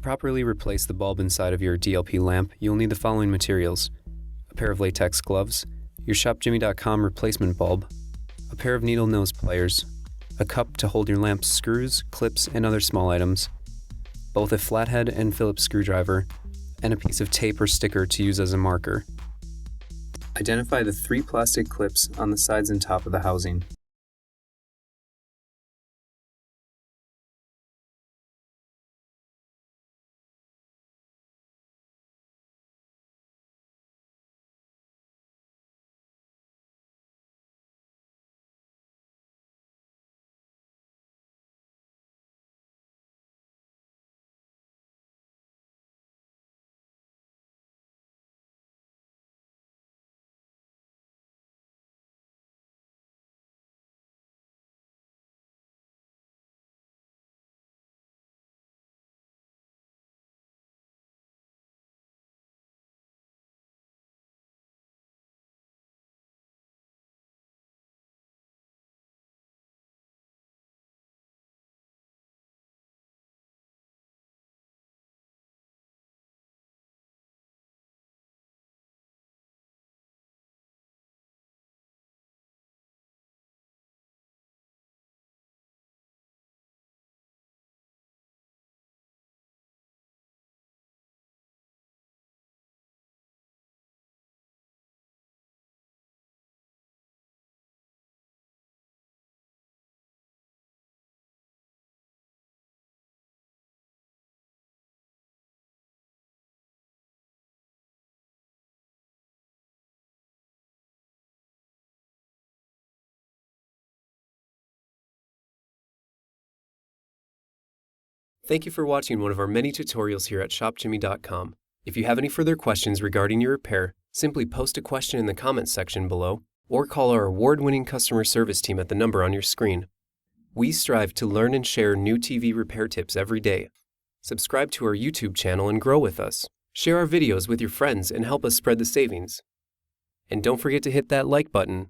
properly replace the bulb inside of your DLP lamp, you'll need the following materials: a pair of latex gloves, your ShopJimmy.com replacement bulb, a pair of needle nose pliers, a cup to hold your lamp's screws, clips, and other small items, both a flathead and Phillips screwdriver, and a piece of tape or sticker to use as a marker. Identify the 3 plastic clips on the sides and top of the housing. Thank you for watching one of our many tutorials here at ShopJimmy.com. If you have any further questions regarding your repair, simply post a question in the comments section below or call our award-winning customer service team at the number on your screen. We strive to learn and share new TV repair tips every day. Subscribe to our YouTube channel and grow with us. Share our videos with your friends and help us spread the savings. And don't forget to hit that like button